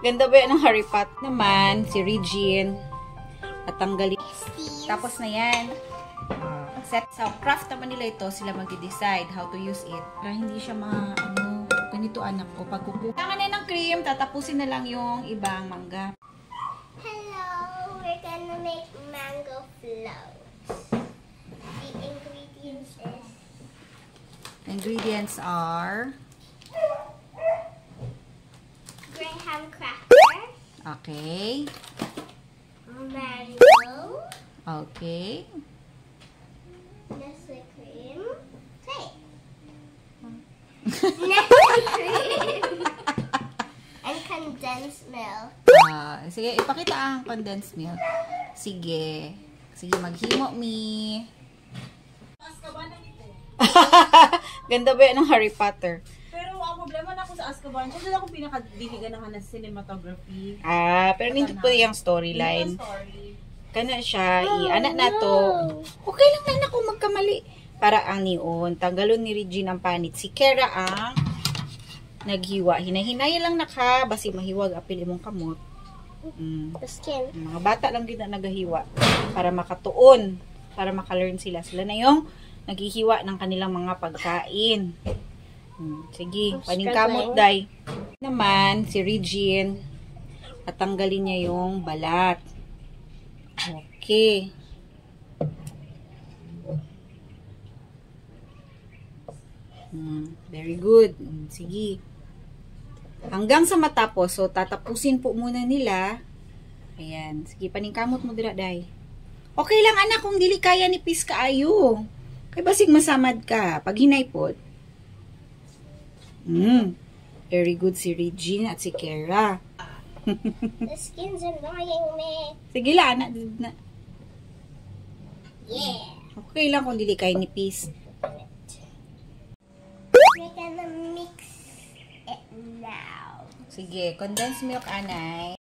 Ganda ba yan ng Harry Potter? Naman, si Regine. At tanggalin. Tapos na yan. Set. So, craft naman nila ito. Sila mag-decide how to use it. Para hindi siya ganito anak ko. Pagkukuha. Kailangan na ng cream. Tatapusin na lang yung ibang mangga. Hello, we're gonna make mango floats. The ingredients are graham cracker. Okay. Mango. Okay. Nestle cream. Say. Nestle cream. And condensed milk. Sige, ipakita ang condensed milk. Sige. Sige, maghimo, mi. Ganda ba yan ng Harry Potter? Pero ang problema na ako sa Azkaban, kasi ako pinakadiligan ng cinematography. Pero hindi po yung storyline. Kana siya, anak na to. No. Okay lang na ako magkamali. Para ang niyon, tanggalon ni Regine ang panit. Si Kera ang naghiwa. Hinahinay lang basi mahiwag apil imong kamot. The skin. Mga bata lang din na nagahiwa. Para makatuon. Para makalearn sila. Sila na yung naghihiwa ng kanilang mga pagkain. Sige, paningkamot day. Naman, si Regine. At tanggalin niya yung balat. Okay. Very good. Sige. Hanggang sa matapos. So, tatapusin po muna nila. Ayan. Sige, paningkamot mo dira, day. Okay lang, anak, kung dili kaya ni Pis kaayo. Kay basig masamad ka. Pag hinaypod. Very good si Regine at si Kera. The skin's annoying me. Sige lang, anak. Yeah. Okay lang kung dili kaya ni Pis. We're gonna mix it now. Sige, condensed milk, anay.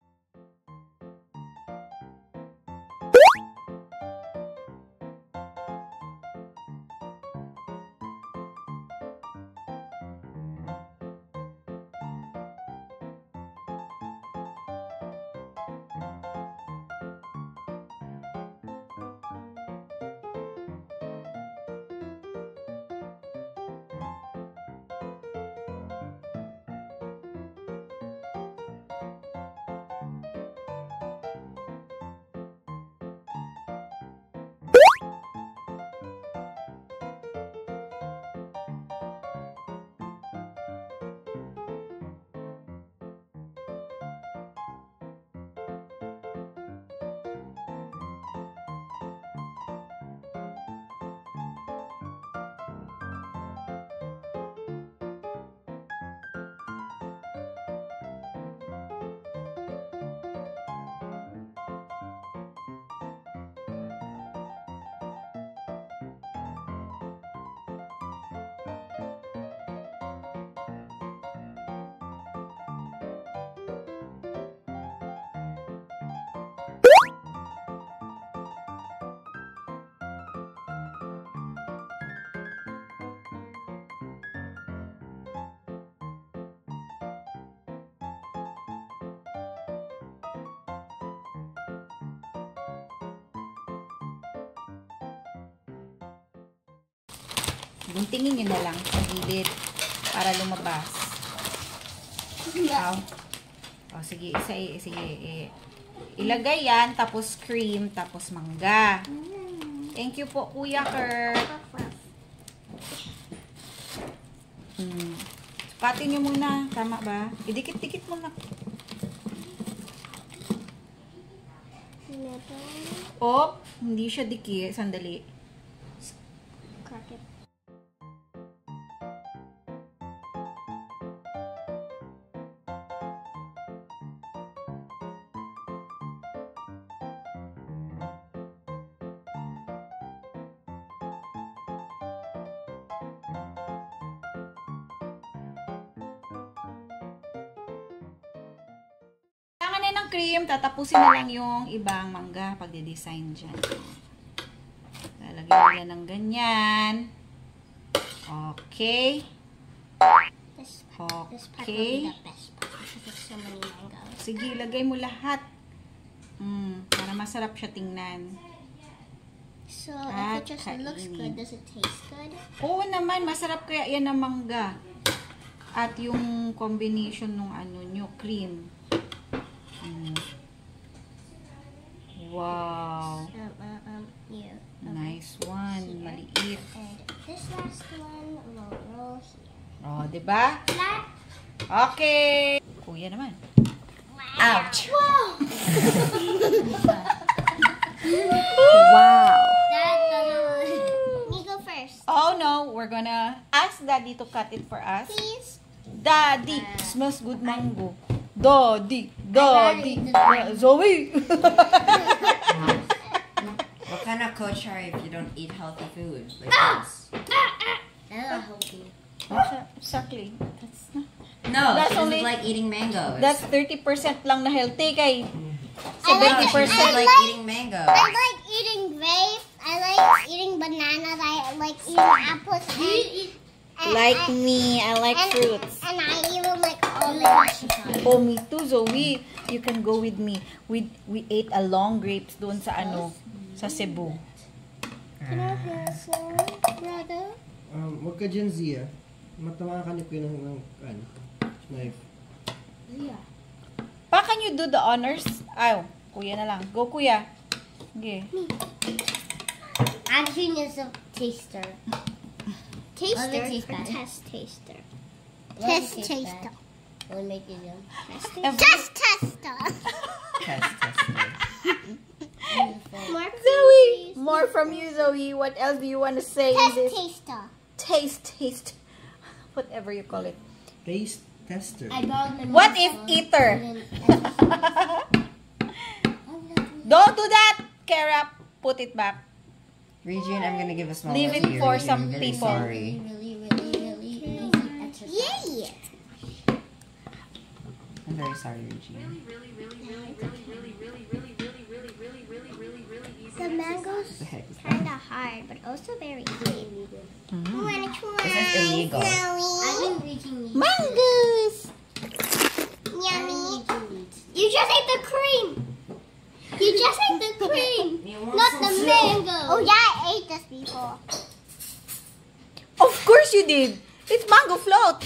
Guntingin nyo na lang sa gilid para lumabas. Sige, ilagay yan, tapos cream, tapos mangga. Thank you po, Kuya Kurt. Sukatin nyo muna. Tama ba? Idikit-dikit mo na. Hindi siya dikit. Sandali. Crack it. Kailangan na ng cream, tatapusin na lang yung ibang mangga pagde-design dyan. Lalagyan nila ng ganyan. Okay. This part will be Okay. the best part. There's so many mangoes. Sige, lagay mo lahat. Para masarap siya tingnan. So At if it just looks good, kainin. does it taste good? Oo naman, masarap kaya yan ng mangga. At yung combination ng nyo, cream. Wow. Yeah. Nice one. Maliit. And this last one will roll here. Oh, diba? That. Okay. Kuya naman. Ouch. Whoa! Wow. That doesn't. Me go first. Oh no, we're gonna ask Daddy to cut it for us. Please. Daddy, smells good mango. Daddy. Daddy. Zoe. What kind of coach are you if you don't eat healthy food? Like this? That's not healthy. Exactly. That's not. No, That's she doesn't only- like eating mangoes. That's 30% lang na healthy kay I like it. 70%. She doesn't like eating mangoes. I like eating grapes. I like eating bananas. I like eating apples. And, Like me, I like fruits. And I even like almonds. Oh, me too, Zoe. You can go with me. We ate a long grapes doon sa sa Cebu. Can I have some, brother? Huwag ka dyan, Zia. Matamaan ka ni Kuya ng knife. Pa, can you do the honors? Ay, kuya na lang. Go, kuya. Okay. Actually, needs a taster. Taster? taste bad? Test taster. Test taster. We'll make it yum. Test taster. More Zoe! More from you, Zoe. What else do you want to say in Test this? taster. Taste. Whatever you call it. Taste tester. I borrowed my What mom's if phone. eater? Don't do that, Kara. Put it back. Regine, I'm gonna give a small Leave one it to you, for Regine. some I'm very people. Sorry. Really easy exercise. Yay! I'm very sorry, Regine. The mango's What the heck is that? kind of hard, but also very sweet. You wanna try? This is illegal. I've been reaching these. Mangoes! Yummy. You just ate the cream. You just ate the cream, not the mango. Oh yeah, I ate this before. Of course you did. It's mango float.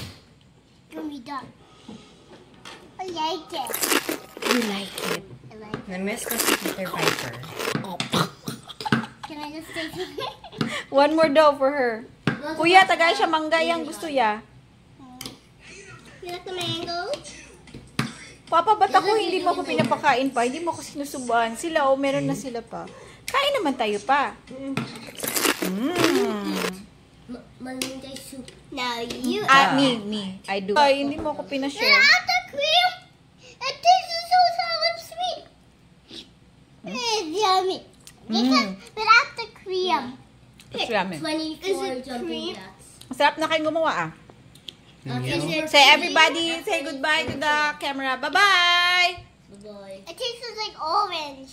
Give me that. I like it. You like it. I like it. The Miss was Peter Piper. Can I just take it? One more daw for her. Kuya, tagay siya mangga yang gusto ya. You like the mango? Papa, ba't ako hindi mo ako pinapakain pa? Hindi mo ako sinusubuan. Sila, meron na sila pa. Kain naman tayo pa. Malunggay soup. No, you. Me. I do. Ay, hindi mo ako pinashare. Without the cream, it tastes so sour and sweet. It's yummy. Because without the cream. It's yummy. 24 it jumping cream? jacks. Masarap na kayo gumawa Say everybody, say goodbye to the camera. Bye-bye! Bye-bye. It tastes like orange.